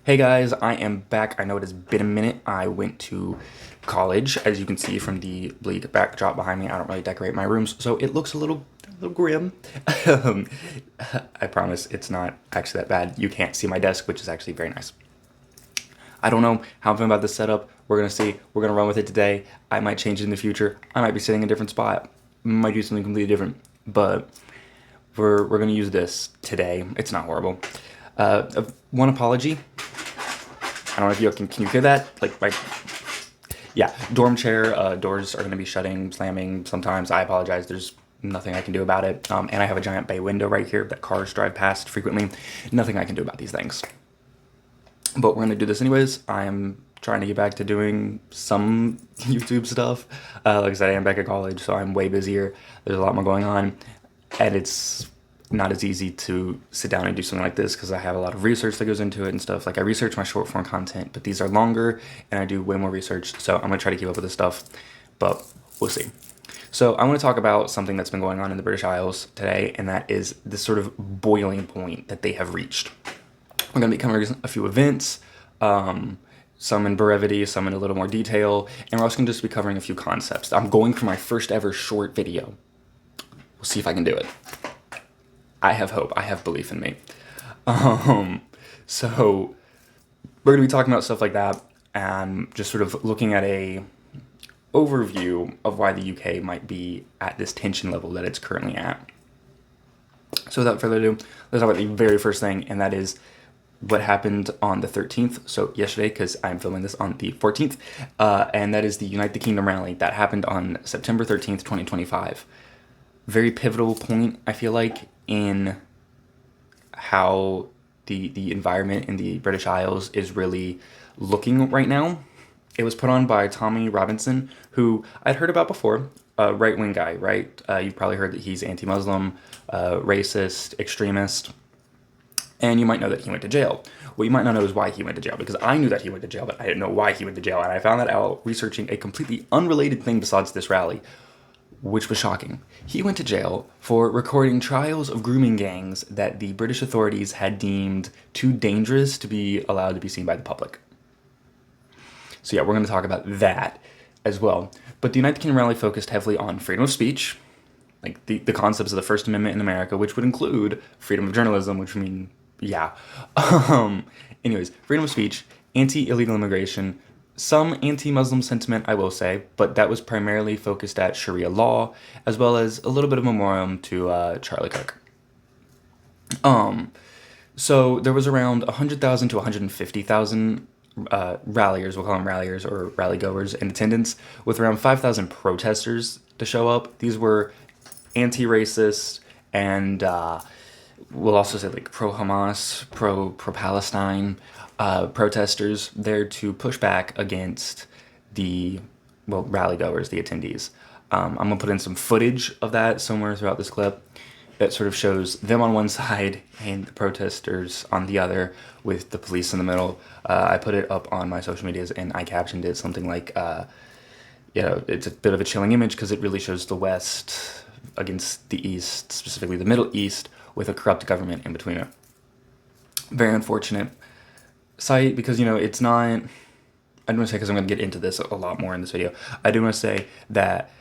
Hey guys, I am back. I know it has been a minute. I went to college, as you can see from the bleak backdrop behind me. I don't really decorate my rooms, so it looks a little grim. Um, I promise it's not actually that bad. You can't see my desk, which is actually very nice. I don't know how I'm feeling about this setup. We're gonna see. We're gonna run with it today. I might change it in the future. I might be sitting in a different spot. Might do something completely different. But we're gonna use this today. It's not horrible. One apology. I don't know if you can you hear that? Like my yeah, dorm chair doors are going to be shutting, slamming sometimes. I apologize. There's nothing I can do about it. And I have a giant bay window right here that cars drive past frequently. Nothing I can do about these things. But we're going to do this anyways. I am trying to get back to doing some YouTube stuff. Like I said, I am back at college, so I'm way busier. There's a lot more going on, and it's not as easy to sit down and do something like this because I have a lot of research that goes into it and stuff. Like I research my short form content, but these are longer and I do way more research. So I'm gonna try to keep up with this stuff, but we'll see. So I want to talk about something that's been going on in the British Isles today, and that is this sort of boiling point that they have reached. We're going to be covering a few events, some in brevity, some in a little more detail, and we're also going to just be covering a few concepts. I'm going for my first ever short video. We'll see if I can do it. I have hope. I have belief in me. So we're going to be talking about stuff like that and just sort of looking at a overview of why the UK might be at this tension level that it's currently at. So without further ado, let's talk about the very first thing, and that is what happened on the 13th, so yesterday, because I'm filming this on the 14th, and that is the Unite the Kingdom rally that happened on September 13th, 2025. Very pivotal point, I feel like, in how the environment in the British Isles is really looking right now. It was put on by Tommy Robinson, who I'd heard about before, a right-wing guy, right? You've probably heard that he's anti-Muslim, racist, extremist, and you might know that he went to jail. What you might not know is why he went to jail, because I knew that he went to jail, but I didn't know why he went to jail, and I found that out researching a completely unrelated thing besides this rally, which was shocking. He went to jail for recording trials of grooming gangs that the British authorities had deemed too dangerous to be allowed to be seen by the public. So yeah, we're going to talk about that as well. But the Unite the Kingdom rally focused heavily on freedom of speech, like the concepts of the First Amendment in America, which would include freedom of journalism, which would mean, yeah. Anyways, freedom of speech, anti-illegal immigration, some anti-Muslim sentiment, I will say, but that was primarily focused at Sharia law, as well as a little bit of memoriam to Charlie Kirk. So there was around 100,000 to 150,000 ralliers, we'll call them ralliers or rally goers in attendance, with around 5,000 protesters to show up. These were anti-racist and we'll also say like pro-Hamas, pro-Palestine protesters there to push back against the, well, rally goers, the attendees. I'm going to put in some footage of that somewhere throughout this clip that sort of shows them on one side and the protesters on the other with the police in the middle. I put it up on my social medias and I captioned it something like, it's a bit of a chilling image because it really shows the West against the East, specifically the Middle East, with a corrupt government in between it. Very unfortunate sight because, it's not, I don't want to say because I'm going to get into this a lot more in this video. I do want to say that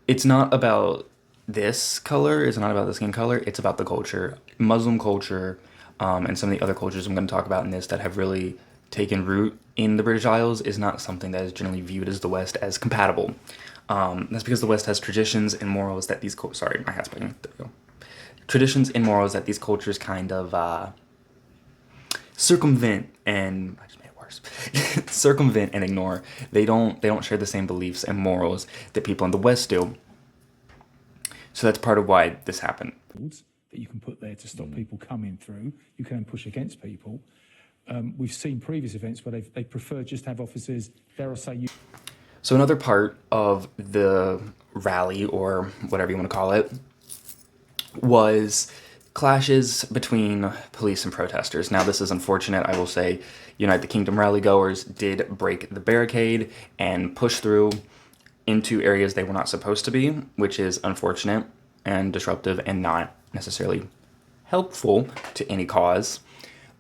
it's not about this color, it's not about the skin color, it's about the culture. Muslim culture, and some of the other cultures I'm going to talk about in this that have really taken root in the British Isles is not something that is generally viewed as the West as compatible. That's because the West has traditions and morals that these sorry, my hat's breaking. There we go. Traditions and morals that these cultures kind of circumvent and I just made it worse. Circumvent and ignore. They don't share the same beliefs and morals that people in the West do. So that's part of why this happened. That you can put there to stop people coming through. You can push against people. We've seen previous events where they prefer just to have officers there or say you. So another part of the rally, or whatever you want to call it, was clashes between police and protesters. Now this is unfortunate, I will say. Unite the Kingdom rally goers did break the barricade and push through into areas they were not supposed to be, which is unfortunate and disruptive and not necessarily helpful to any cause.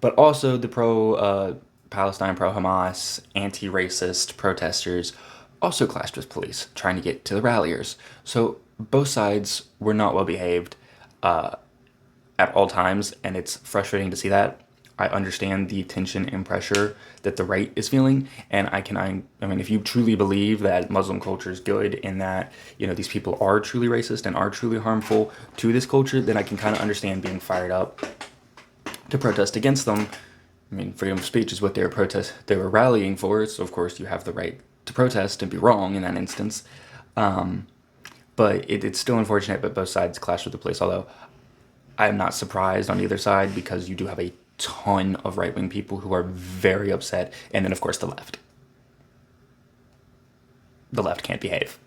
but also the pro-Palestine, pro-Hamas, anti-racist protesters also clashed with police trying to get to the ralliers. So both sides were not well behaved at all times, and it's frustrating to see that. I understand the tension and pressure that the right is feeling, and I mean, if you truly believe that Muslim culture is good and that, you know, these people are truly racist and are truly harmful to this culture, then I can kind of understand being fired up to protest against them. I mean, freedom of speech is what they were rallying for, so of course you have the right to protest and be wrong in that instance. But it's still unfortunate that both sides clash with the police, although I'm not surprised on either side because you do have a ton of right-wing people who are very upset, and then of course the left. The left can't behave.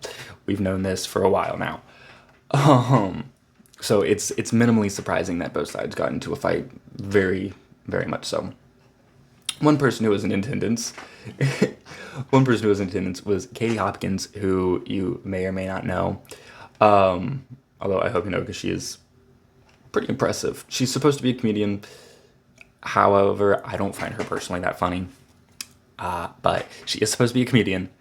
We've known this for a while now. So it's minimally surprising that both sides got into a fight, very, very much so. One person who was in attendance, was Katie Hopkins, who you may or may not know. Although I hope you know, because she is pretty impressive. She's supposed to be a comedian. However, I don't find her personally that funny. But she is supposed to be a comedian.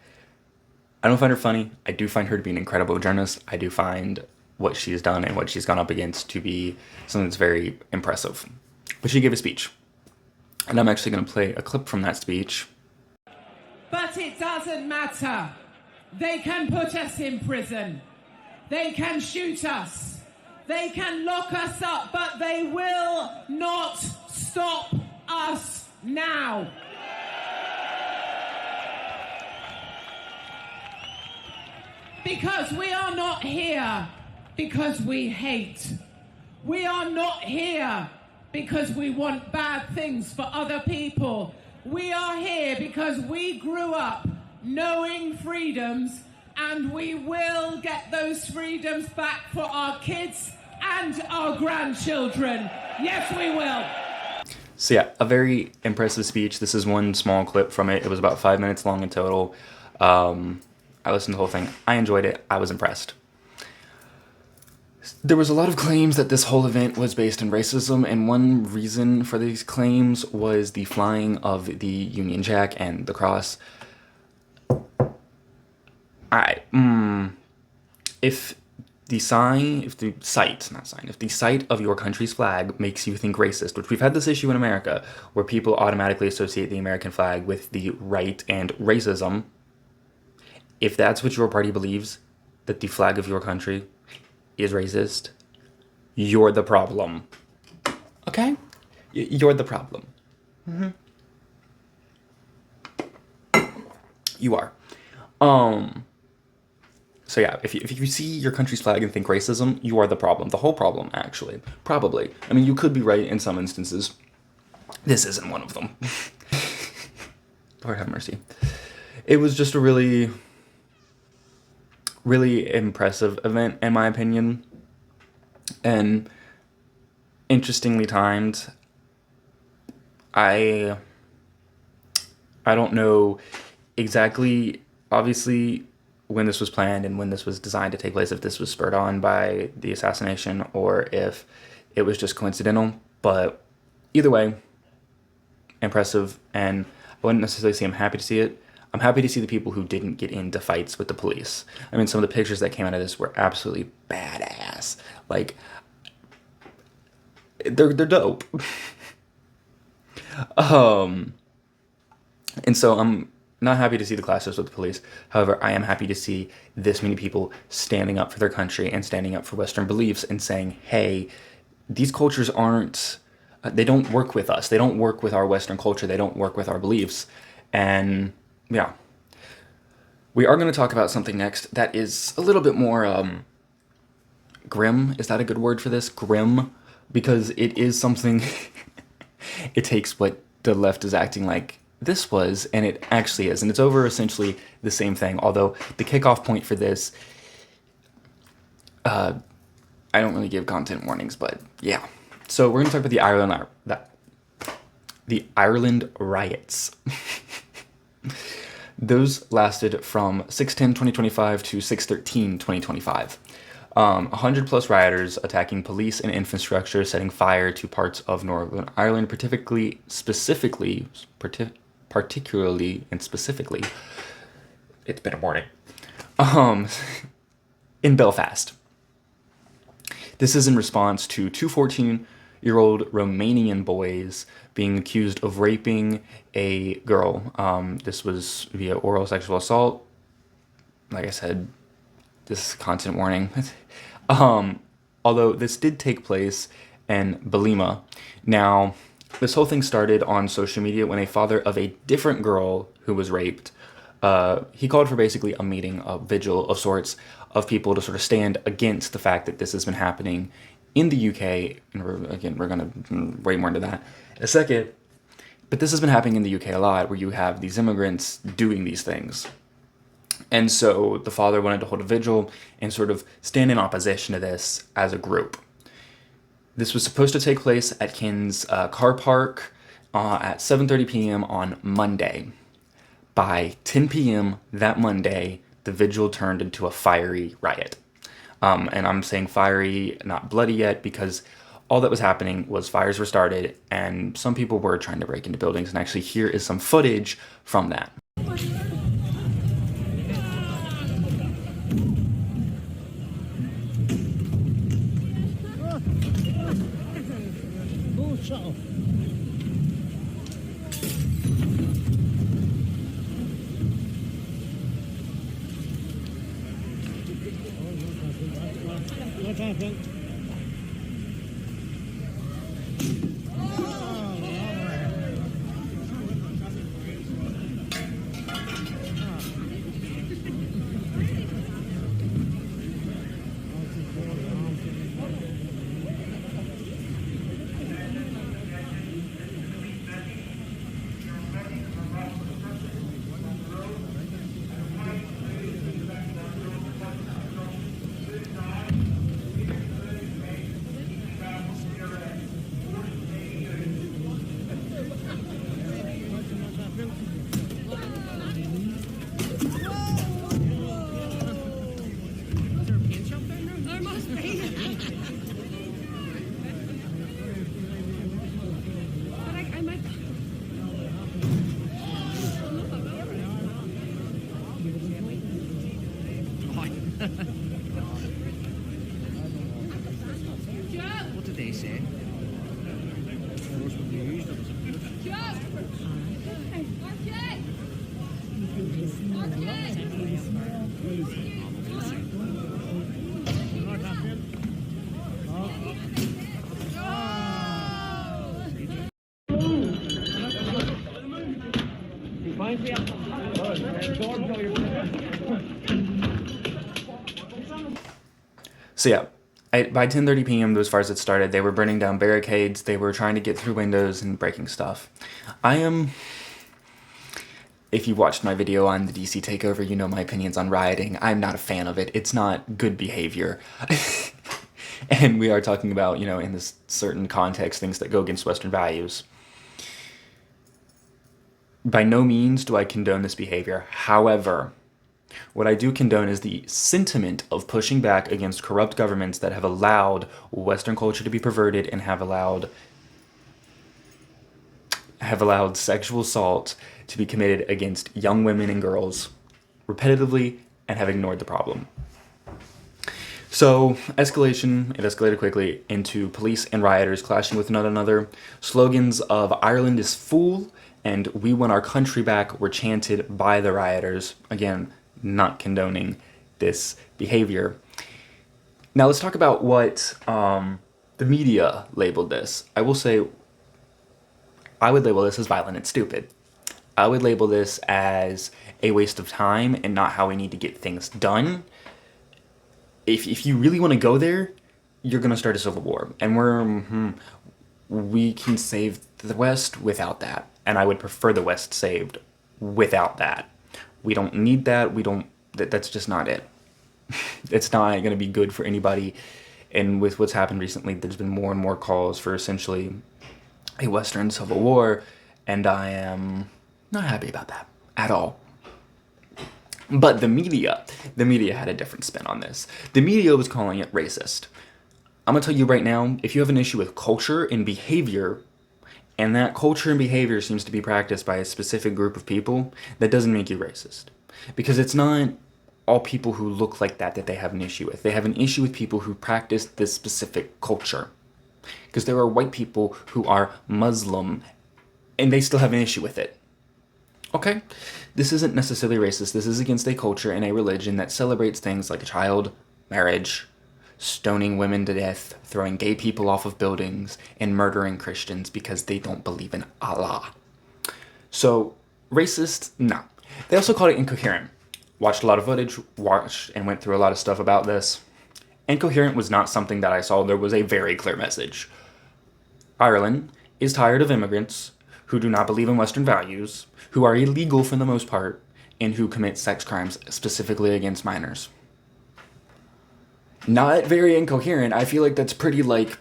I don't find her funny. I do find her to be an incredible journalist. I do find what she's done and what she's gone up against to be something that's very impressive. But she gave a speech. And I'm actually going to play a clip from that speech. But it doesn't matter. They can put us in prison. They can shoot us. They can lock us up, but they will not stop us now. Because we are not here because we hate. We are not here because we want bad things for other people. We are here because we grew up knowing freedoms, and we will get those freedoms back for our kids and our grandchildren. Yes, we will. So yeah, a very impressive speech. This is one small clip from it. It was about 5 minutes long in total. I listened to the whole thing. I enjoyed it. I was impressed. There was a lot of claims that this whole event was based in racism, and one reason for these claims was the flying of the Union Jack and the cross. If the sight of your country's flag makes you think racist, which we've had this issue in America, where people automatically associate the American flag with the right and racism, if that's what your party believes, that the flag of your country is racist, you're the problem. Okay? You're the problem. Mm-hmm. You are. So yeah, if you see your country's flag and think racism, you are the problem. The whole problem, actually. Probably. I mean, you could be right in some instances. This isn't one of them. Lord have mercy. It was just a really, really impressive event, in my opinion. And interestingly timed. I don't know exactly, obviously, when this was planned and when this was designed to take place, if this was spurred on by the assassination or if it was just coincidental. But either way, impressive, and I wouldn't necessarily say I'm happy to see it. I'm happy to see the people who didn't get into fights with the police. I mean, some of the pictures that came out of this were absolutely badass. Like, they're dope. And so I'm not happy to see the clashes with the police. However, I am happy to see this many people standing up for their country and standing up for Western beliefs and saying, hey, these cultures aren't, they don't work with us. They don't work with our Western culture. They don't work with our beliefs. And yeah, we are going to talk about something next that is a little bit more grim. Is that a good word for this? Grim? Because it is something, it takes what the left is acting like this was, and it actually is, and it's over essentially the same thing, although the kickoff point for this, I don't really give content warnings, but yeah. So we're going to talk about the Ireland riots. Those lasted from 6/10/2025 to 6/13/2025. 100 plus rioters attacking police and infrastructure, setting fire to parts of Northern Ireland, particularly and specifically, it's been a morning, um, in Belfast. This is in response to two 14-year-old Romanian boys being accused of raping a girl. This was via oral sexual assault. Like I said, this is content warning. Although this did take place in Belima. Now, this whole thing started on social media when a father of a different girl who was raped, he called for basically a meeting, a vigil of sorts, of people to sort of stand against the fact that this has been happening in the UK. And we're going to way more into that in a second. But this has been happening in the UK a lot, where you have these immigrants doing these things. And so the father wanted to hold a vigil and sort of stand in opposition to this as a group. This was supposed to take place at Kin's car park at 7:30 p.m. on Monday. By 10 p.m. that Monday, the vigil turned into a fiery riot. And I'm saying fiery, not bloody yet, because all that was happening was fires were started and some people were trying to break into buildings. And actually, here is some footage from that. What happened? What did they say? So yeah, by 10:30 p.m. those fires had started. They were burning down barricades. They were trying to get through windows and breaking stuff. If you watched my video on the DC takeover, you know my opinions on rioting. I'm not a fan of it. It's not good behavior. And we are talking about, in this certain context, things that go against Western values. By no means do I condone this behavior. However, what I do condone is the sentiment of pushing back against corrupt governments that have allowed Western culture to be perverted and have allowed sexual assault to be committed against young women and girls repetitively and have ignored the problem. So, it escalated quickly into police and rioters clashing with one another. Slogans of "Ireland is full" and "We want our country back" were chanted by the rioters. Again, not condoning this behavior. Now let's talk about what the media labeled this. I will say, I would label this as violent and stupid. I would label this as a waste of time and not how we need to get things done. If you really want to go there, you're going to start a civil war. And we can save the West without that. And I would prefer the West saved without that. We don't need that. That's just not it. It's not going to be good for anybody. And with what's happened recently, there's been more and more calls for essentially a Western civil war. And I am not happy about that at all. But the media had a different spin on this. The media was calling it racist. I'm gonna tell you right now, if you have an issue with culture and behavior, and that culture and behavior seems to be practiced by a specific group of people, that doesn't make you racist. Because it's not all people who look like that they have an issue with. They have an issue with people who practice this specific culture. Because there are white people who are Muslim, and they still have an issue with it. Okay? This isn't necessarily racist. This is against a culture and a religion that celebrates things like child marriage, stoning women to death, throwing gay people off of buildings, and murdering Christians because they don't believe in Allah. So, racist? No. They also called it incoherent. Watched a lot of footage, watched and went through a lot of stuff about this. Incoherent was not something that I saw. There was a very clear message. Ireland is tired of immigrants who do not believe in Western values, who are illegal for the most part, and who commit sex crimes specifically against minors. Not very incoherent. I feel like that's pretty but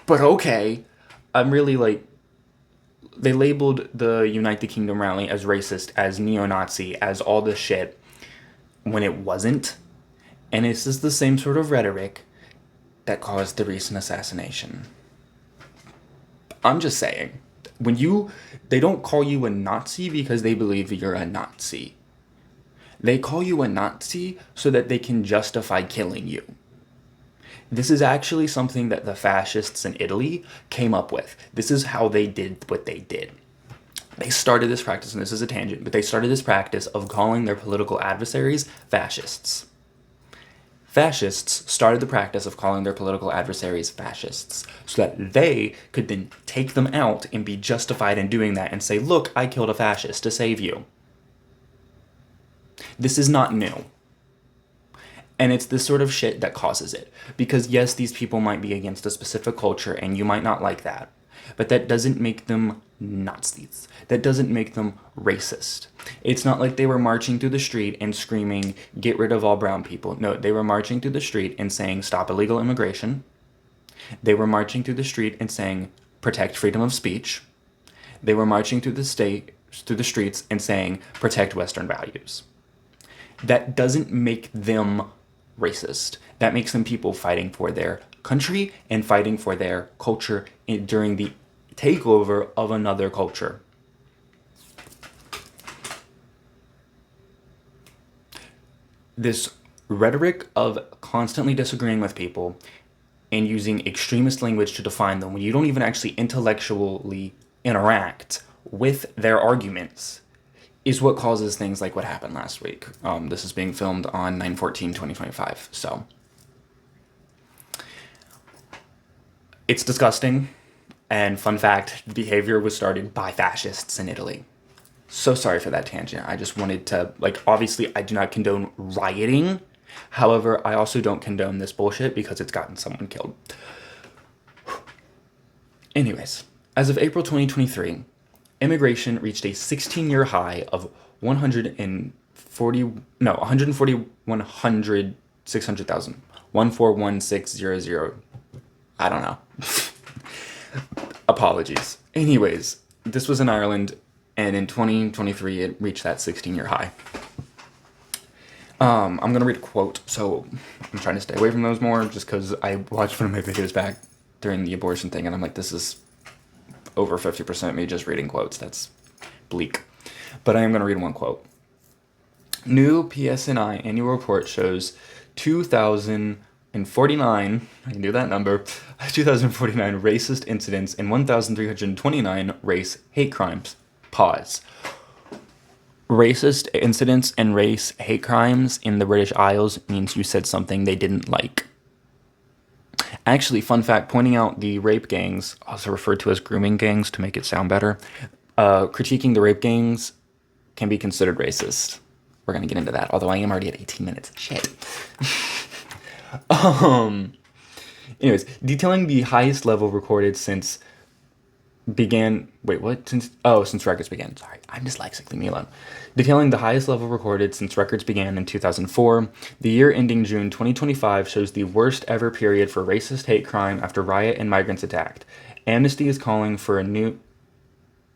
okay. I'm really they labeled the Unite the Kingdom rally as racist, as neo-Nazi, as all this shit, when it wasn't. And this is the same sort of rhetoric that caused the recent assassination. I'm just saying, they don't call you a Nazi because they believe you're a Nazi. They call you a Nazi so that they can justify killing you. This is actually something that the fascists in Italy came up with. This is how they did what they did. They started this practice, and this is a tangent, but they started this practice of calling their political adversaries fascists. Fascists started the practice of calling their political adversaries fascists so that they could then take them out and be justified in doing that and say, look, I killed a fascist to save you. This is not new. And it's this sort of shit that causes it. Because yes, these people might be against a specific culture and you might not like that. But that doesn't make them Nazis. That doesn't make them racist. It's not like they were marching through the street and screaming, get rid of all brown people. No, they were marching through the street and saying, stop illegal immigration. They were marching through the street and saying, protect freedom of speech. They were marching through the streets and saying, protect Western values. That doesn't make them racist. That makes them people fighting for their country and fighting for their culture during the takeover of another culture. This rhetoric of constantly disagreeing with people and using extremist language to define them when you don't even actually intellectually interact with their arguments is what causes things like what happened last week. This is being filmed on 9/14/2025, so it's disgusting. And fun fact, the behavior was started by fascists in Italy. So sorry for that tangent. I just wanted to, obviously I do not condone rioting. However, I also don't condone this bullshit because it's gotten someone killed. Anyways, as of April 2023, immigration reached a 16-year high of 1,416,000. I don't know. Apologies. Anyways, this was in Ireland, and in 2023, it reached that 16-year high. I'm going to read a quote, so I'm trying to stay away from those more, just because I watched one of my videos back during the abortion thing, and I'm like, this is over 50% me just reading quotes. That's bleak. But I am going to read one quote. New PSNI annual report shows 2,049, I can do that number, 2,049 racist incidents and 1,329 race hate crimes. Pause. Racist incidents and race hate crimes in the British Isles means you said something they didn't like. Actually, fun fact, pointing out the rape gangs, also referred to as grooming gangs to make it sound better, critiquing the rape gangs can be considered racist. We're going to get into that, although I am already at 18 minutes. Shit. Anyways, detailing the highest level recorded since records began. Sorry, I'm dyslexic, leave me alone. Detailing the highest level recorded since records began in 2004, the year ending June 2025 shows the worst ever period for racist hate crime after riot and migrants attacked. Amnesty is calling for a new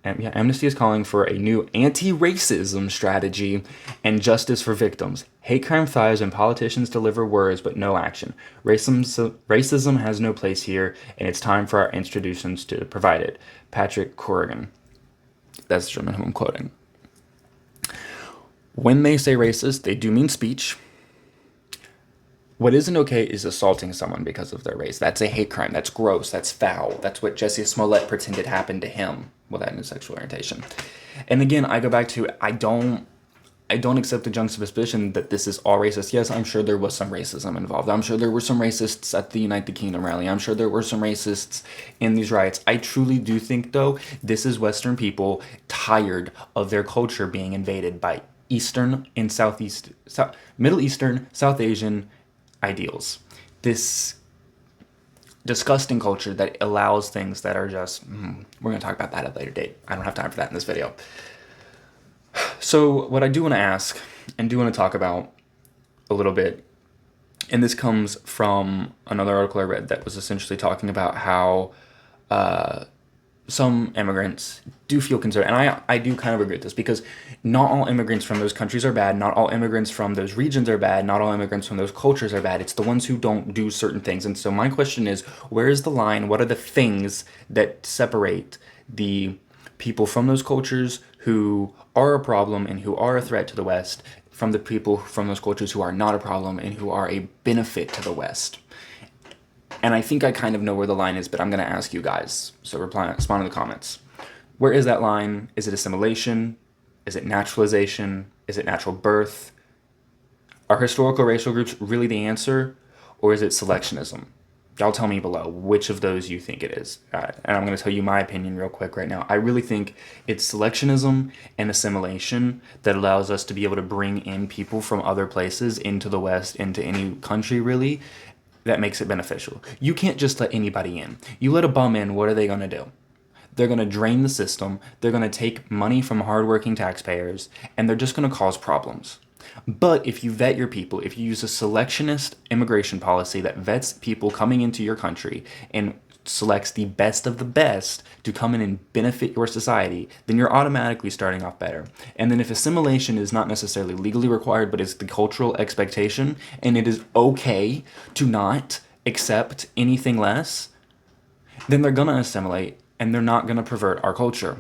Amnesty is calling for a new anti-racism strategy and justice for victims. Hate crime thrives when politicians deliver words but no action. Racism has no place here, and it's time for our institutions to provide it. Patrick Corrigan. That's the German who I'm quoting. When they say racist, they do mean speech. What isn't okay is assaulting someone because of their race. That's a hate crime. That's gross. That's foul. That's what Jesse Smollett pretended happened to him without his sexual orientation. And again, I go back to I don't accept the juxtaposition that this is all racist. Yes, I'm sure there was some racism involved. I'm sure there were some racists at the Unite the Kingdom rally. I'm sure there were some racists in these riots. I truly do think, though, this is Western people tired of their culture being invaded by Eastern and Middle Eastern, South Asian ideals. This disgusting culture that allows things that are just, we're going to talk about that at a later date. I don't have time for that in this video. So what I do want to ask and do want to talk about a little bit, and this comes from another article I read that was essentially talking about how some immigrants do feel concerned. And I do kind of agree with this, because not all immigrants from those countries are bad. Not all immigrants from those regions are bad. Not all immigrants from those cultures are bad. It's the ones who don't do certain things. And so my question is, where is the line? What are the things that separate the people from those cultures who are a problem and who are a threat to the West from the people from those cultures who are not a problem and who are a benefit to the West? And I think I kind of know where the line is, but I'm going to ask you guys. So respond in the comments. Where is that line? Is it assimilation? Is it naturalization? Is it natural birth? Are historical racial groups really the answer? Or is it selectionism? Y'all tell me below which of those you think it is. And I'm going to tell you my opinion real quick right now. I really think it's selectionism and assimilation that allows us to be able to bring in people from other places into the West, into any country really, that makes it beneficial. You can't just let anybody in. You let a bum in, what are they going to do? They're going to drain the system. They're going to take money from hardworking taxpayers, and they're just going to cause problems. But if you vet your people, if you use a selectionist immigration policy that vets people coming into your country and selects the best of the best to come in and benefit your society, then you're automatically starting off better. And then if assimilation is not necessarily legally required, but is the cultural expectation, and it is okay to not accept anything less, then they're gonna assimilate and they're not gonna pervert our culture.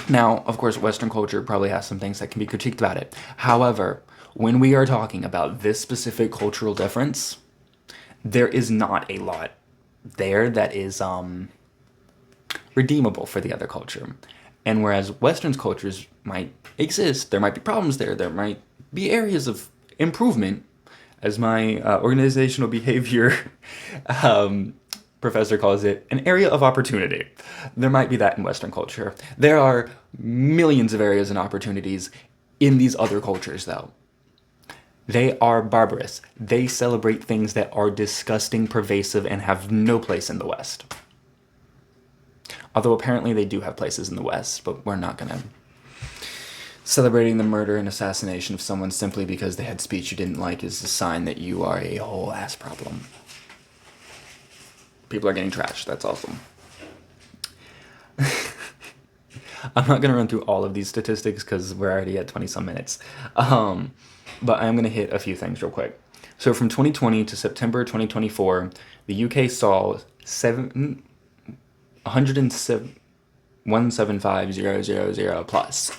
Now, of course, Western culture probably has some things that can be critiqued about it. However, when we are talking about this specific cultural difference, there is not a lot there that is redeemable for the other culture. And whereas Western's cultures might exist, there might be problems there might be areas of improvement, as my organizational behavior professor calls it, an area of opportunity. There might be that in Western culture. There are millions of areas and opportunities in these other cultures, though. They are barbarous. They celebrate things that are disgusting, pervasive, and have no place in the West. Although apparently they do have places in the West, but we're not gonna. Celebrating the murder and assassination of someone simply because they had speech you didn't like is a sign that you are a whole ass problem. People are getting trashed. That's awesome. I'm not gonna run through all of these statistics because we're already at 20-some minutes. But I'm going to hit a few things real quick. So from 2020 to September 2024, the UK saw 175,000 plus.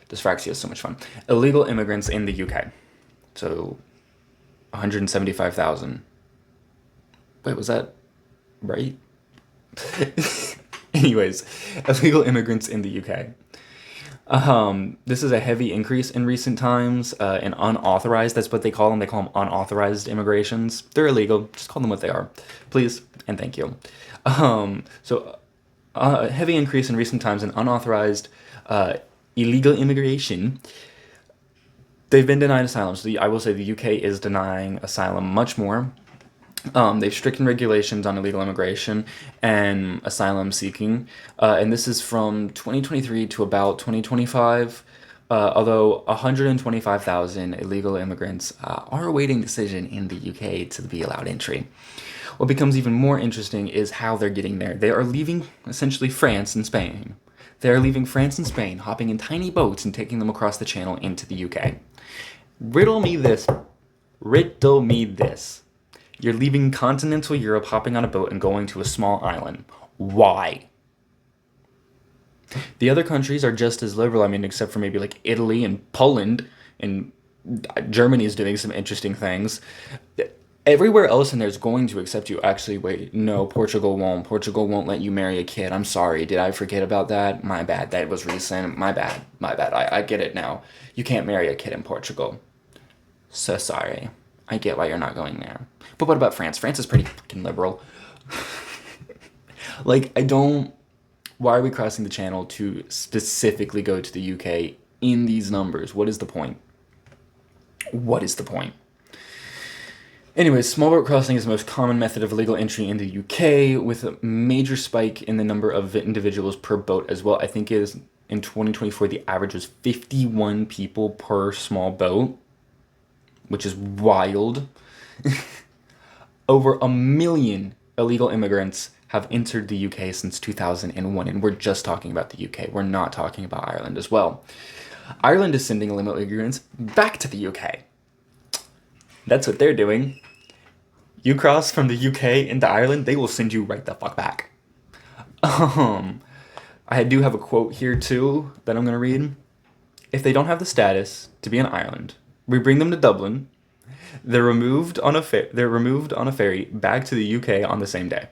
Dyspraxia is so much fun. Illegal immigrants in the UK. So 175,000. Wait, was that right? Anyways, illegal immigrants in the UK. This is a heavy increase in recent times, in unauthorized, that's what they call them. They call them unauthorized immigrations. They're illegal. Just call them what they are. Please and thank you. A heavy increase in recent times in unauthorized, illegal immigration. They've been denied asylum. So I will say the UK is denying asylum much more. They've stricken regulations on illegal immigration and asylum seeking, and this is from 2023 to about 2025, although 125,000 illegal immigrants are awaiting decision in the UK to be allowed entry. What becomes even more interesting is how they're getting there. They are leaving essentially France and Spain. They are leaving France and Spain, hopping in tiny boats and taking them across the channel into the UK. Riddle me this. Riddle me this. You're leaving continental Europe, hopping on a boat and going to a small island. Why? The other countries are just as liberal, I mean, except for maybe like Italy and Poland, and Germany is doing some interesting things. Everywhere else in there is going to accept you. Actually, wait, no, Portugal won't. Portugal won't let you marry a kid. I'm sorry. Did I forget about that? My bad. That was recent. My bad. My bad. I get it now. You can't marry a kid in Portugal. So sorry. I get why you're not going there. But what about France? France is pretty fucking liberal. Like, I don't... Why are we crossing the channel to specifically go to the UK in these numbers? What is the point? What is the point? Anyways, small boat crossing is the most common method of illegal entry in the UK, with a major spike in the number of individuals per boat as well. I think it is in 2024, the average was 51 people per small boat, which is wild. Over 1 million illegal immigrants have entered the UK since 2001, and we're just talking about the UK. We're not talking about Ireland as well. Ireland is sending illegal immigrants back to the UK. That's what they're doing. You cross from the UK into Ireland, they will send you right the fuck back. I do have a quote here too that I'm going to read. If they don't have the status to be in Ireland, we bring them to Dublin. They're removed on a ferry back to the UK on the same day.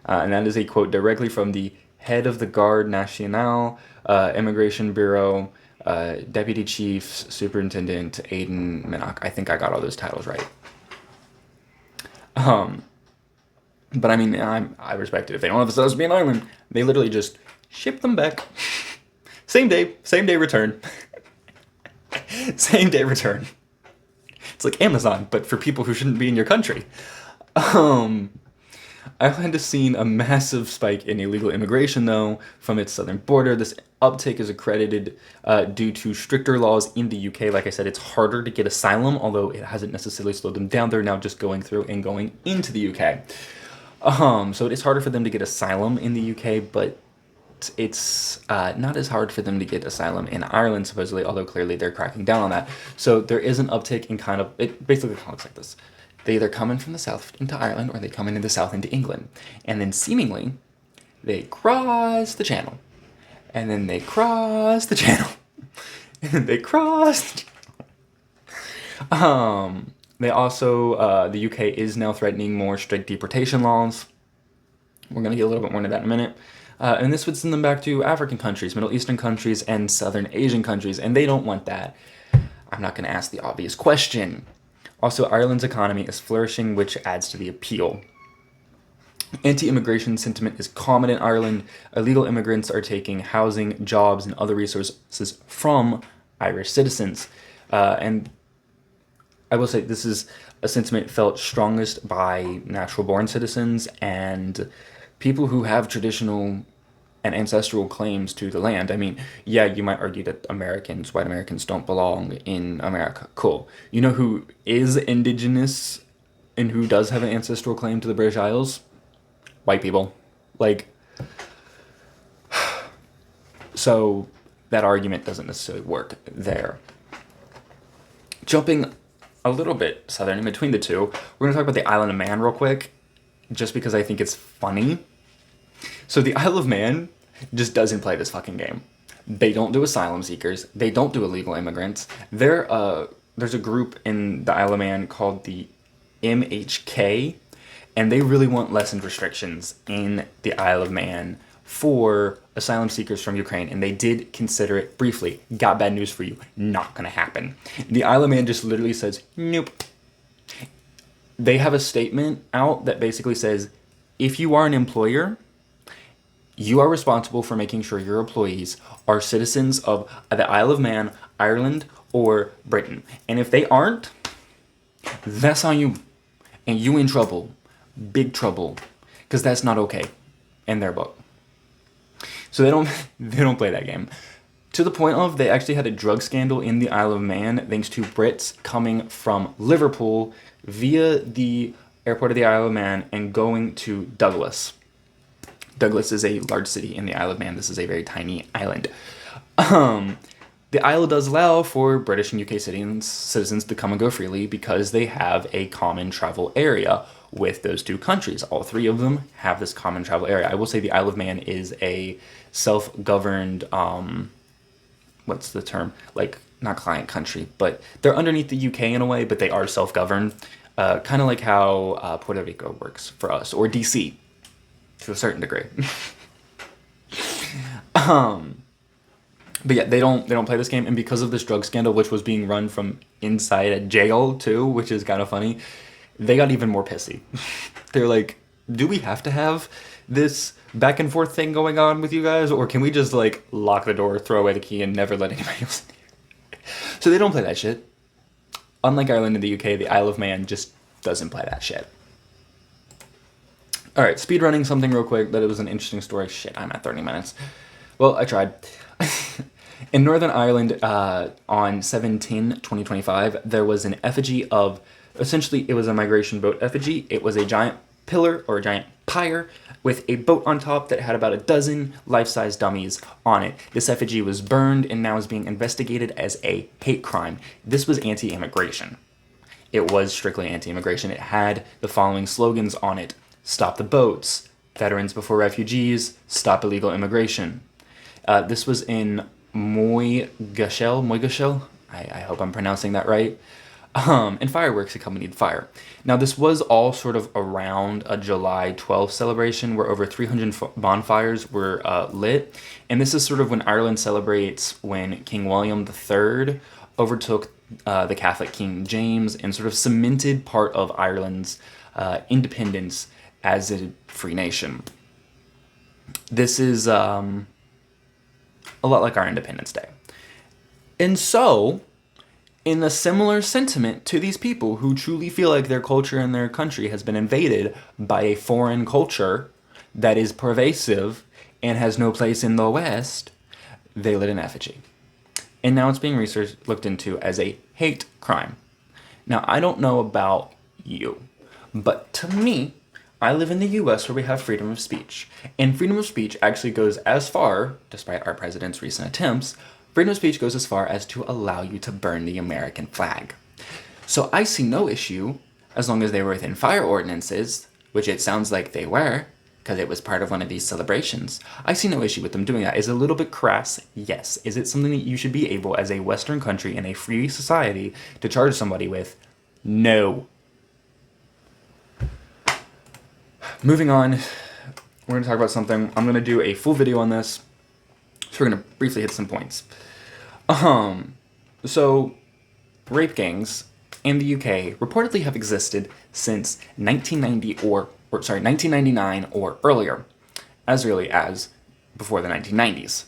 And that is a quote directly from the head of the Garde Nationale, Immigration Bureau, Deputy Chief Superintendent Aidan Minnock. I think I got all those titles right. But I mean, I respect it. If they don't have the status to be in Ireland, they literally just ship them back. Same day return. Same day return. It's like Amazon, but for people who shouldn't be in your country. Ireland has seen a massive spike in illegal immigration, though, from its southern border. This uptick is accredited due to stricter laws in the UK. Like I said, it's harder to get asylum, although it hasn't necessarily slowed them down. They're now just going through and going into the UK. So it is harder for them to get asylum in the UK, but it's not as hard for them to get asylum in Ireland, supposedly, although clearly they're cracking down on that. So there is an uptick in kind of, it basically kind of looks like this. They either come in from the south into Ireland, or they come into the south into England. And then seemingly, they cross the channel. And then they cross the channel. And then they cross the channel. They also, the UK is now threatening more strict deportation laws. We're going to get a little bit more into that in a minute. And this would send them back to African countries, Middle Eastern countries, and Southern Asian countries. And they don't want that. I'm not going to ask the obvious question. Also, Ireland's economy is flourishing, which adds to the appeal. Anti-immigration sentiment is common in Ireland. Illegal immigrants are taking housing, jobs, and other resources from Irish citizens. And I will say this is a sentiment felt strongest by natural-born citizens and people who have traditional and ancestral claims to the land. I mean, yeah, you might argue that white Americans don't belong in America. Cool. You know who is indigenous and who does have an ancestral claim to the British Isles? White people. Like, so that argument doesn't necessarily work there. Jumping a little bit southern in between the two, we're going to talk about the Isle of Man real quick, just because I think it's funny. So the Isle of Man just doesn't play this fucking game. They don't do asylum seekers. They don't do illegal immigrants. There's a group in the Isle of Man called the MHK, and they really want lessened restrictions in the Isle of Man for asylum seekers from Ukraine, and they did consider it briefly. Got bad news for you. Not gonna happen. The Isle of Man just literally says, nope. They have a statement out that basically says, if you are an employer, you are responsible for making sure your employees are citizens of the Isle of Man, Ireland, or Britain. And if they aren't, that's on you. And you in trouble. Big trouble. Because that's not okay in their book. So they don't play that game. To the point of, they actually had a drug scandal in the Isle of Man thanks to Brits coming from Liverpool via the airport of the Isle of Man, and going to Douglas. Douglas is a large city in the Isle of Man. This is a very tiny island. The Isle does allow for British and UK citizens to come and go freely because they have a common travel area with those two countries. All three of them have this common travel area. I will say the Isle of Man is a self-governed, what's the term? Like, not client country, but they're underneath the UK in a way, but they are self-governed. Kind of like how Puerto Rico works for us, or DC, to a certain degree. But yeah, they don't play this game, and because of this drug scandal, which was being run from inside a jail too, which is kind of funny, they got even more pissy. They're like, do we have to have this back and forth thing going on with you guys, or can we just like lock the door, throw away the key, and never let anybody else in here? So they don't play that shit. Unlike Ireland and the UK, the Isle of Man just doesn't play that shit. Alright, speedrunning something real quick, that it was an interesting story. Shit, I'm at 30 minutes. Well, I tried. In Northern Ireland, on 7/10/2025, there was an effigy of, essentially, it was a migration boat effigy. It was a giant pillar, or a giant pyre, with a boat on top that had about a dozen life-size dummies on it. This effigy was burned and now is being investigated as a hate crime. This was anti-immigration. It was strictly anti-immigration. It had the following slogans on it: stop the boats, veterans before refugees, stop illegal immigration. This was in Moygashael. I hope I'm pronouncing that right. And fireworks accompanied the fire. Now, this was all sort of around a July 12th celebration where over 300 bonfires were lit. And this is sort of when Ireland celebrates when King William III overtook the Catholic King James and sort of cemented part of Ireland's independence as a free nation. This is a lot like our Independence Day. And so, in a similar sentiment to these people who truly feel like their culture and their country has been invaded by a foreign culture that is pervasive and has no place in the West, they lit an effigy. And now it's being looked into as a hate crime. Now, I don't know about you, but to me, I live in the US where we have freedom of speech. And freedom of speech actually goes as far, despite our president's recent attempts, freedom of speech goes as far as to allow you to burn the American flag. So I see no issue, as long as they were within fire ordinances, which it sounds like they were, because it was part of one of these celebrations. I see no issue with them doing that. Is it a little bit crass? Yes. Is it something that you should be able, as a Western country in a free society, to charge somebody with? No. Moving on, we're going to talk about something. I'm going to do a full video on this, so we're going to briefly hit some points. So, rape gangs in the UK reportedly have existed since 1999 or earlier, as early as before the 1990s.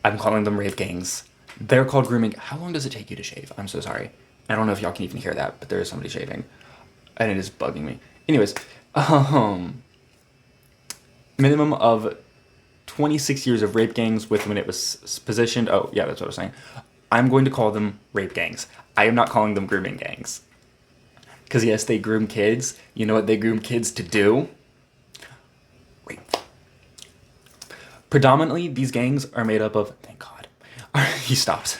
I'm calling them rape gangs. They're called grooming. How long does it take you to shave? I'm so sorry. I don't know if y'all can even hear that, but there is somebody shaving, and it is bugging me. Anyways, minimum of 26 years of rape gangs with when it was positioned. Oh, yeah, that's what I was saying. I'm going to call them rape gangs. I am not calling them grooming gangs. Because yes, they groom kids. You know what they groom kids to do? Rape. Predominantly, these gangs are made up of, thank God, he stopped,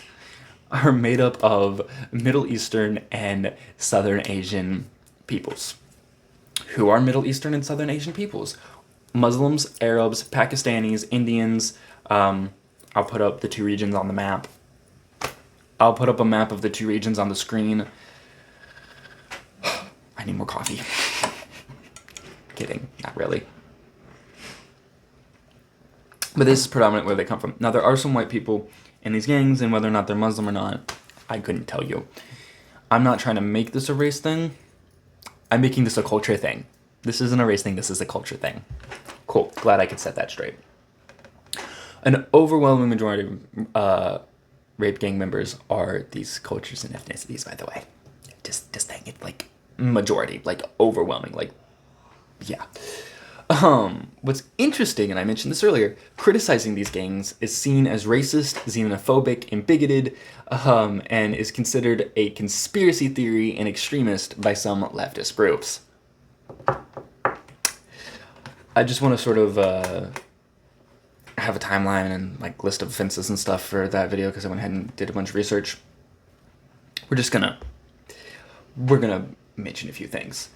are made up of Middle Eastern and Southern Asian peoples. Who are Middle Eastern and Southern Asian peoples? Muslims, Arabs, Pakistanis, Indians. I'll put up the two regions on the map. I'll put up a map of the two regions on the screen. I need more coffee. Kidding, not really. But this is predominant where they come from. Now, there are some white people in these gangs, and whether or not they're Muslim or not, I couldn't tell you. I'm not trying to make this a race thing. I'm making this a culture thing. This isn't a race thing, this is a culture thing. Cool, glad I could set that straight. An overwhelming majority of rape gang members are these cultures and ethnicities, by the way. Just saying it, like, majority, like, overwhelming, like, yeah. What's interesting, and I mentioned this earlier, criticizing these gangs is seen as racist, xenophobic, and bigoted, and is considered a conspiracy theory and extremist by some leftist groups. I just want to sort of have a timeline and like list of offenses and stuff for that video because I went ahead and did a bunch of research. We're gonna mention a few things.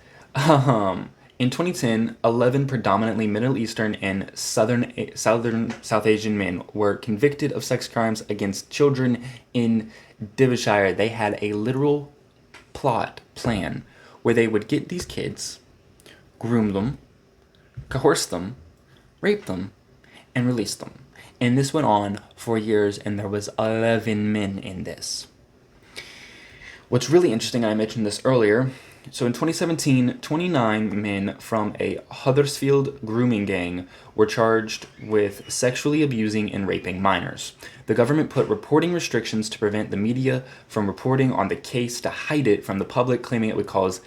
In 2010, 11 predominantly Middle Eastern and South Asian men were convicted of sex crimes against children in Derbyshire. They had a literal plan where they would get these kids, groom them, coerce them, rape them, and release them. And this went on for years, and there was 11 men in this. What's really interesting, I mentioned this earlier, so in 2017, 29 men from a Huddersfield grooming gang were charged with sexually abusing and raping minors. The government put reporting restrictions to prevent the media from reporting on the case to hide it from the public, claiming it would cause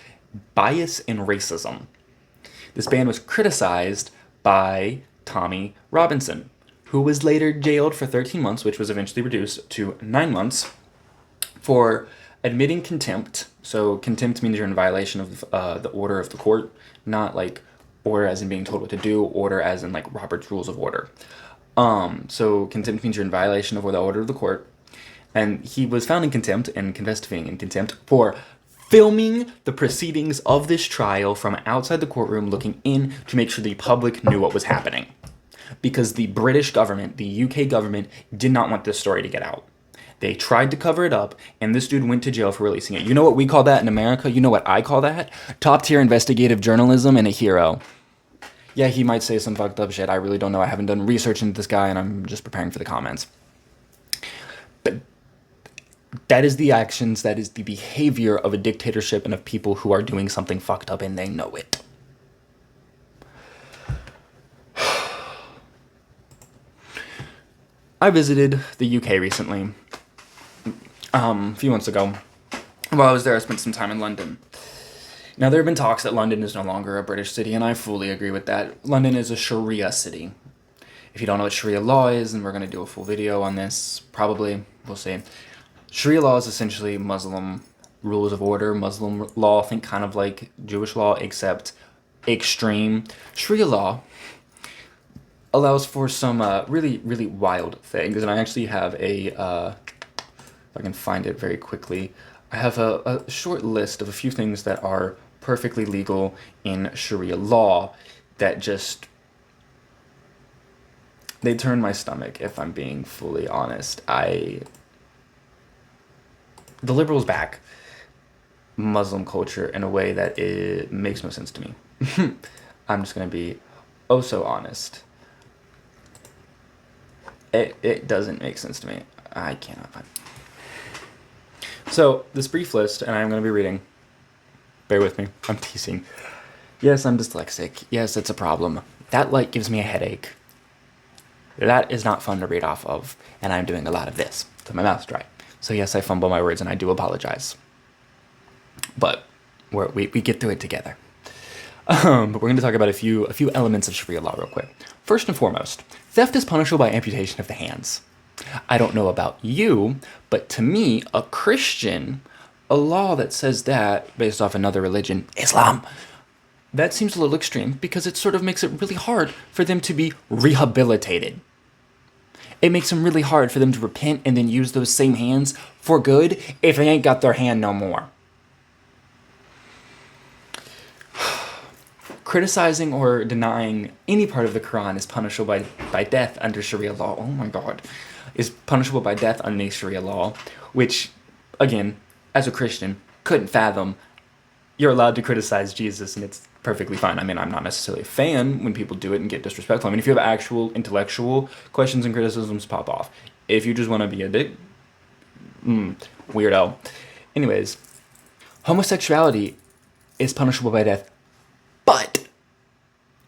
bias and racism. This ban was criticized by Tommy Robinson, who was later jailed for 13 months, which was eventually reduced to 9 months, for admitting contempt. So contempt means you're in violation of the order of the court, not like order as in being told what to do, order as in like Robert's Rules of Order. So contempt means you're in violation of the order of the court. And he was found in contempt and confessed to being in contempt for filming the proceedings of this trial from outside the courtroom, looking in to make sure the public knew what was happening. Because the British government, the UK government, did not want this story to get out. They tried to cover it up, and this dude went to jail for releasing it. You know what we call that in America? You know what I call that? Top-tier investigative journalism and a hero. Yeah, he might say some fucked up shit. I really don't know. I haven't done research into this guy, and I'm just preparing for the comments. But that is the actions, that is the behavior of a dictatorship and of people who are doing something fucked up, and they know it. I visited the UK recently. A few months ago. While I was there, I spent some time in London. Now, there have been talks that London is no longer a British city, and I fully agree with that. London is a Sharia city. If you don't know what Sharia law is, and we're going to do a full video on this, probably, we'll see. Sharia law is essentially Muslim rules of order, Muslim law, think kind of like Jewish law, except extreme. Sharia law allows for some really, really wild things, and I actually have a... if I can find it very quickly, I have a short list of a few things that are perfectly legal in Sharia law that just... they turn my stomach, if I'm being fully honest. The liberals back Muslim culture in a way that it makes no sense to me. I'm just going to be oh so honest. It doesn't make sense to me. I cannot find it. So, this brief list, and I'm going to be reading. Bear with me. I'm teasing. Yes, I'm dyslexic. Yes, it's a problem. That light gives me a headache. That is not fun to read off of, and I'm doing a lot of this, so my mouth's dry. So yes, I fumble my words, and I do apologize. But we get through it together. But we're going to talk about a few elements of Sharia law real quick. First and foremost, theft is punishable by amputation of the hands. I don't know about you, but to me, a Christian, a law that says that, based off another religion, Islam, that seems a little extreme because it sort of makes it really hard for them to be rehabilitated. It makes them really hard for them to repent and then use those same hands for good if they ain't got their hand no more. Criticizing or denying any part of the Quran is punishable by death under Sharia law. Oh my God. Is punishable by death under Sharia law, which, again, as a Christian, couldn't fathom. You're allowed to criticize Jesus, and it's perfectly fine. I mean, I'm not necessarily a fan when people do it and get disrespectful. I mean, if you have actual intellectual questions and criticisms, pop off. If you just want to be a dick, weirdo. Anyways, homosexuality is punishable by death, but,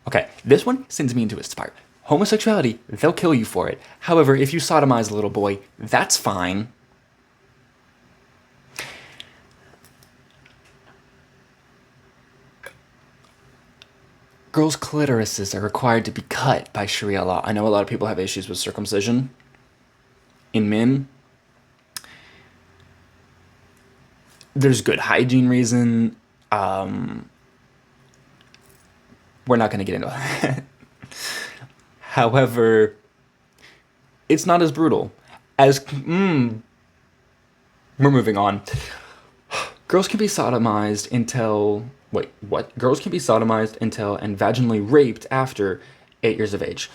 okay, this one sends me into a spiral. Homosexuality, they'll kill you for it. However, if you sodomize a little boy, that's fine. Girls' clitorises are required to be cut by Sharia law. I know a lot of people have issues with circumcision in men. There's good hygiene reason. We're not going to get into that. However, it's not as brutal as... we're moving on. Girls can be sodomized until... Wait, what? Girls can be sodomized until and vaginally raped after 8 years of age.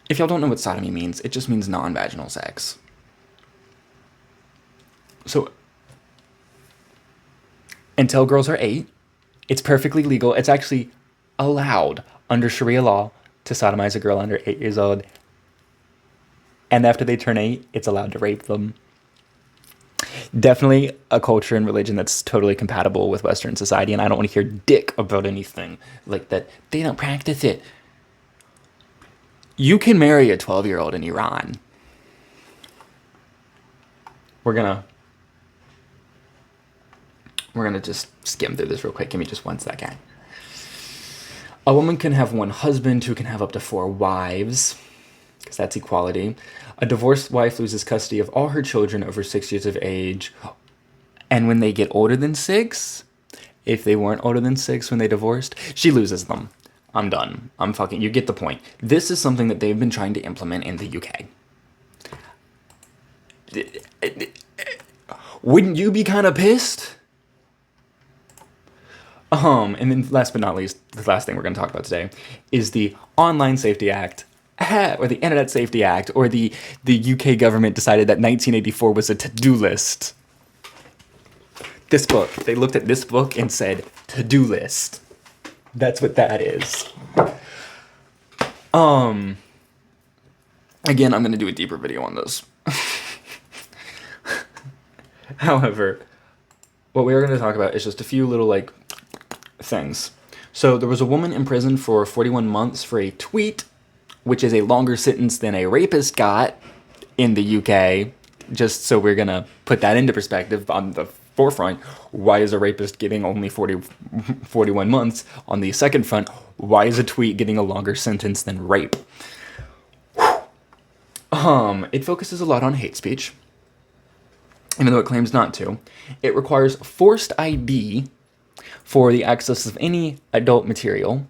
If y'all don't know what sodomy means, it just means non-vaginal sex. So, until girls are 8, it's perfectly legal. It's actually allowed under Sharia law to sodomize a girl under 8 years old. And after they turn 8, it's allowed to rape them. Definitely a culture and religion that's totally compatible with Western society, and I don't want to hear dick about anything like that. They don't practice it. You can marry a 12-year-old in Iran. We're gonna just skim through this real quick. Give me just 1 second. A woman can have one husband who can have up to 4 wives, because that's equality. A divorced wife loses custody of all her children over 6 years of age. And when they get older than 6, if they weren't older than 6 when they divorced, she loses them. I'm done. You get the point. This is something that they've been trying to implement in the UK. Wouldn't you be kind of pissed? And then last but not least, the last thing we're going to talk about today is the Online Safety Act, or the Internet Safety Act, or the UK government decided that 1984 was a to-do list. This book, they looked at this book and said, to-do list. That's what that is. Again, I'm going to do a deeper video on this. However, what we are going to talk about is just a few little, things. So there was a woman imprisoned for 41 months for a tweet, which is a longer sentence than a rapist got in the UK. Just so we're going to put that into perspective on the forefront. Why is a rapist getting only 41 months? On the second front, why is a tweet getting a longer sentence than rape? It focuses a lot on hate speech, even though it claims not to. It requires forced ID for the access of any adult material.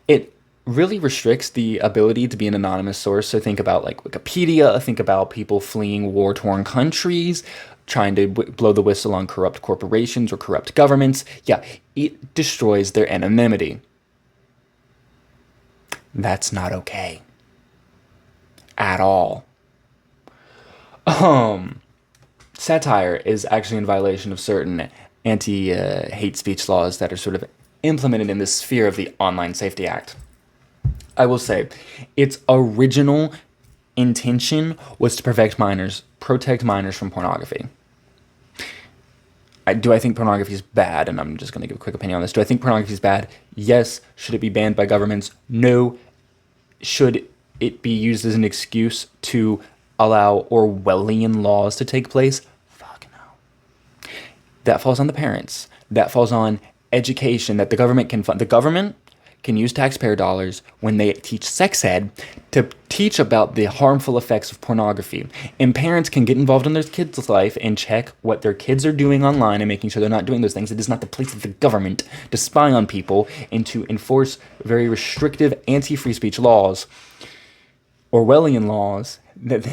It really restricts the ability to be an anonymous source. So think about Wikipedia, think about people fleeing war-torn countries, trying to blow the whistle on corrupt corporations or corrupt governments. Yeah, it destroys their anonymity. That's not okay. At all. Satire is actually in violation of certain anti-hate speech laws that are sort of implemented in the sphere of the Online Safety Act. I will say, its original intention was to protect minors from pornography. Do I think pornography is bad? And I'm just going to give a quick opinion on this. Do I think pornography is bad? Yes. Should it be banned by governments? No. Should it be used as an excuse to allow Orwellian laws to take place? Fuck no. That falls on the parents. That falls on education that the government can fund. The government can use taxpayer dollars when they teach sex ed to teach about the harmful effects of pornography. And parents can get involved in their kids' life and check what their kids are doing online and making sure they're not doing those things. It is not the place of the government to spy on people and to enforce very restrictive anti-free speech laws, Orwellian laws, that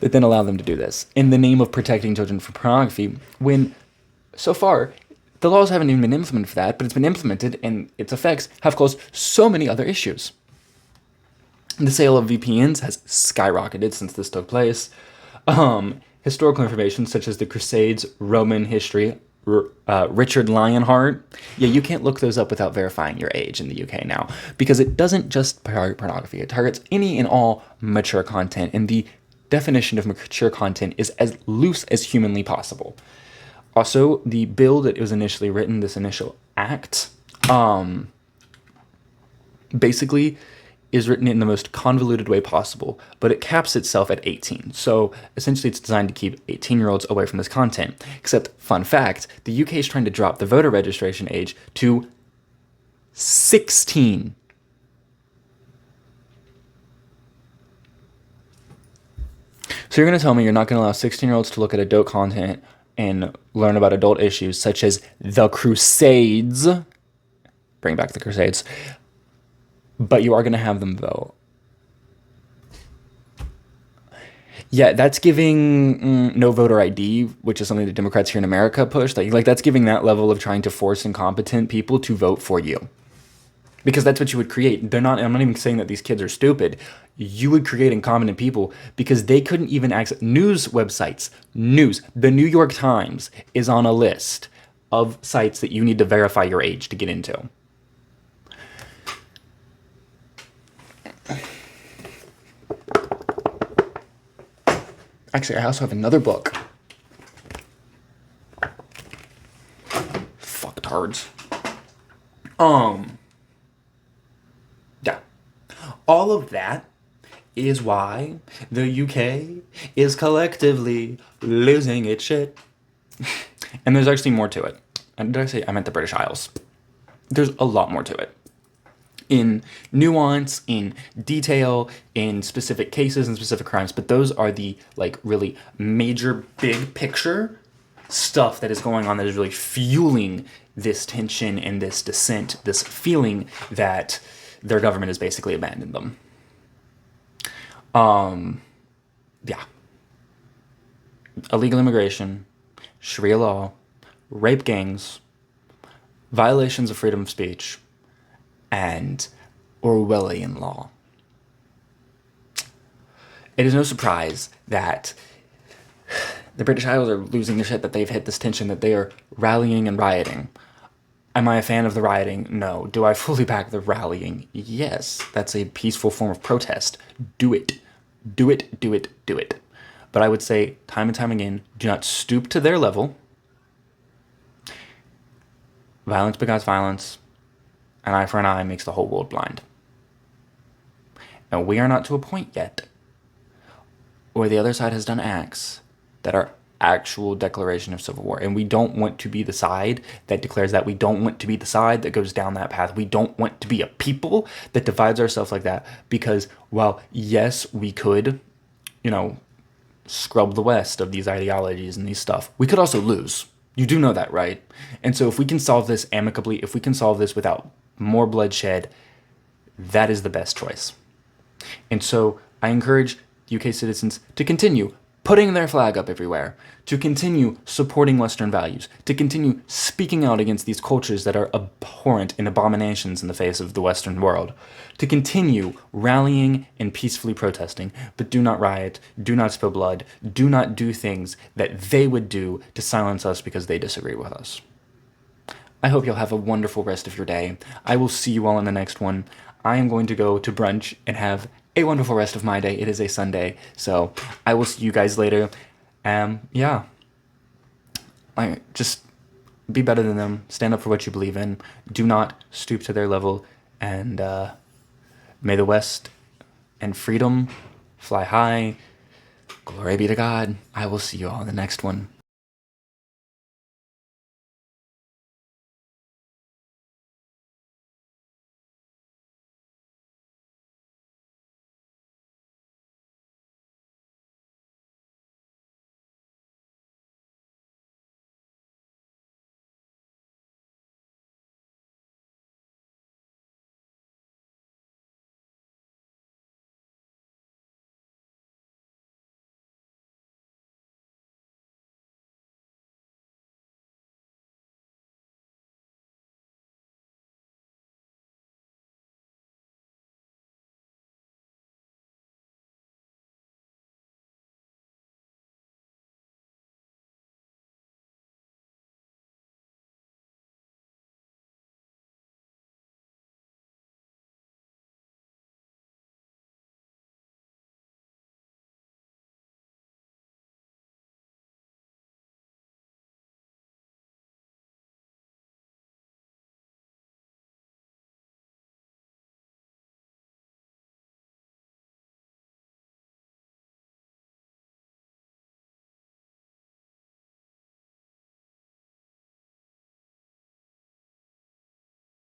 then allow them to do this in the name of protecting children from pornography, when so far the laws haven't even been implemented for that, but it's been implemented and its effects have caused so many other issues. The sale of VPNs has skyrocketed since this took place. Historical information such as the Crusades, Roman history, Richard Lionheart. Yeah, you can't look those up without verifying your age in the UK now, because it doesn't just target pornography. It targets any and all mature content, and the definition of mature content is as loose as humanly possible. Also, the bill that was initially written, this initial act, basically is written in the most convoluted way possible, but it caps itself at 18. So essentially it's designed to keep 18-year-olds away from this content. Except, fun fact, the UK is trying to drop the voter registration age to 16. So you're going to tell me you're not going to allow 16-year-olds to look at adult content and learn about adult issues such as the Crusades, bring back the Crusades, but you are going to have them vote. Yeah, that's giving no voter ID, which is something the Democrats here in America push. Like that's giving that level of trying to force incompetent people to vote for you. Because that's what you would create. I'm not even saying that these kids are stupid. You would create incompetent people because they couldn't even access news websites. The New York Times is on a list of sites that you need to verify your age to get into. Actually, I also have another book. Fucktards. Yeah. All of that is why the UK is collectively losing its shit. And there's actually more to it. And did I say I meant the British Isles? There's a lot more to it. In nuance, in detail, in specific cases and specific crimes, but those are the like really major big picture stuff that is going on that is really fueling this tension and this dissent, this feeling that their government has basically abandoned them. Yeah. Illegal immigration, Sharia law, rape gangs, violations of freedom of speech, and Orwellian law. It is no surprise that the British Isles are losing their shit, that they've hit this tension, that they are rallying and rioting. Am I a fan of the rioting? No. Do I fully back the rallying? Yes. That's a peaceful form of protest. Do it. Do it, do it, do it. But I would say, time and time again, do not stoop to their level. Violence begots violence. An eye for an eye makes the whole world blind. And we are not to a point yet where the other side has done acts that are actual declaration of civil war. And we don't want to be the side that declares that. We don't want to be the side that goes down that path. We don't want to be a people that divides ourselves like that. Because, well, yes, we could, scrub the West of these ideologies and these stuff. We could also lose. You do know that, right? And so if we can solve this amicably, if we can solve this without more bloodshed, that is the best choice. And so I encourage UK citizens to continue putting their flag up everywhere, to continue supporting Western values, to continue speaking out against these cultures that are abhorrent and abominations in the face of the Western world, to continue rallying and peacefully protesting, but do not riot, do not spill blood, do not do things that they would do to silence us because they disagree with us. I hope you'll have a wonderful rest of your day. I will see you all in the next one. I am going to go to brunch and have a wonderful rest of my day. It is a Sunday, so I will see you guys later. Yeah. Just be better than them. Stand up for what you believe in. Do not stoop to their level. And may the West and freedom fly high. Glory be to God. I will see you all in the next one.